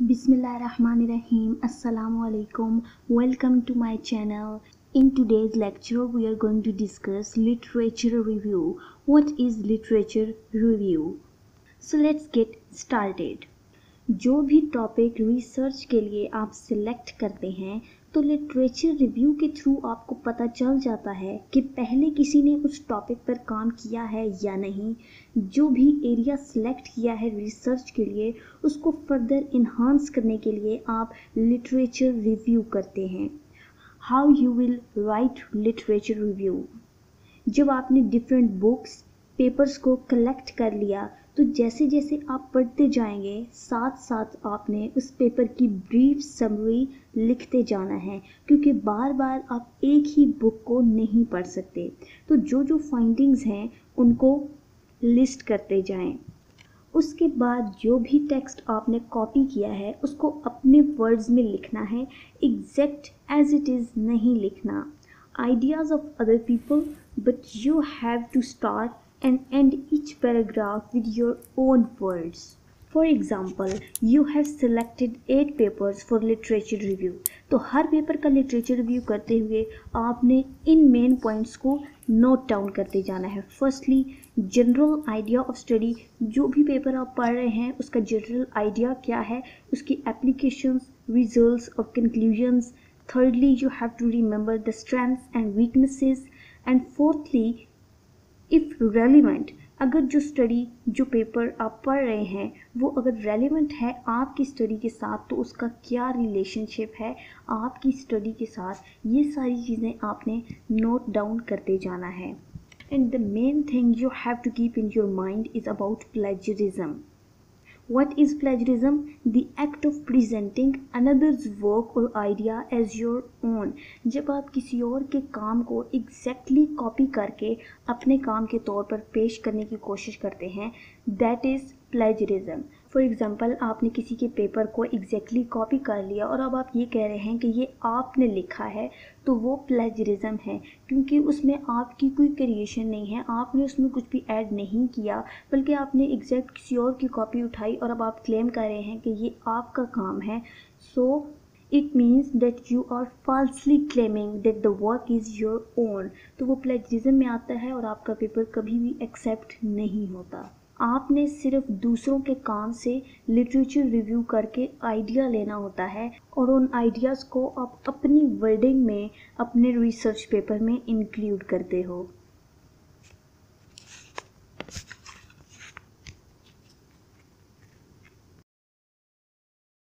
Bismillahirrahmanirrahim. Assalamu alaikum. Welcome to my channel. In today's lecture, we are going to discuss literature review. What is literature review? So let's get started. जो भी topic research के लिए आप select करते हैं तो literature review के through आपको पता चल जाता है कि पहले किसी ने उस टॉपिक पर काम किया है या नहीं। जो भी एरिया सिलेक्ट किया है रिसर्च के लिए उसको फर्दर इन्हांस करने के लिए आप लिटरेचर रिव्यू करते हैं। How you will write literature review? जब आपने डिफरेंट बुक्स पेपर्स को कलेक्ट कर लिया तो जैसे जैसे आप पढ़ते जाएंगे साथ साथ आपने उस पेपर की ब्रीफ समरी लिखते जाना है, क्योंकि बार बार आप एक ही बुक को नहीं पढ़ सकते। तो जो जो फाइंडिंग्स हैं उनको लिस्ट करते जाएं। उसके बाद जो भी टेक्स्ट आपने कॉपी किया है उसको अपने वर्ड्स में लिखना है, एग्जैक्ट एज इट इज़ नहीं लिखना। Ideas of other people, but you have to start and end each paragraph with your own words. For example, you have selected 8 papers for literature review. तो हर paper का literature review करते हुए आपने इन main points को note down करते जाना है। Firstly, general idea of study. जो भी पेपर आप पढ़ रहे हैं उसका जनरल आइडिया क्या है, उसकी एप्लीकेशंस, रिजल्ट्स और conclusions. Thirdly, you have to remember the strengths and weaknesses. And fourthly, if relevant, अगर जो पेपर आप पढ़ रहे हैं वो अगर रेलिवेंट है आपकी स्टडी के साथ तो उसका क्या रिलेशनशिप है आपकी स्टडी के साथ, ये सारी चीज़ें आपने नोट डाउन करते जाना है। And the main thing you have to keep in your mind is about plagiarism. What is plagiarism? The act of presenting another's work or idea as your own. जब आप किसी और के काम को exactly copy करके अपने काम के तौर पर पेश करने की कोशिश करते हैं, that is plagiarism. For example, आपने किसी के पेपर को एग्जैक्टली कॉपी कर लिया और अब आप ये कह रहे हैं कि ये आपने लिखा है, तो वो प्लेजरिज्म है, क्योंकि उसमें आपकी कोई क्रिएशन नहीं है, आपने उसमें कुछ भी ऐड नहीं किया, बल्कि आपने एग्जैक्ट किसी और की कॉपी उठाई और अब आप क्लेम कर रहे हैं कि ये आपका काम है। So it means that you are falsely claiming that the work is your own. तो वो प्लेजरिज्म में आता है और आपका पेपर कभी भी एक्सेप्ट नहीं होता। आपने सिर्फ दूसरों के काम से लिटरेचर रिव्यू करके आइडिया लेना होता है और उन आइडियाज़ को आप अपनी वर्डिंग में अपने रिसर्च पेपर में इंक्लूड करते हो।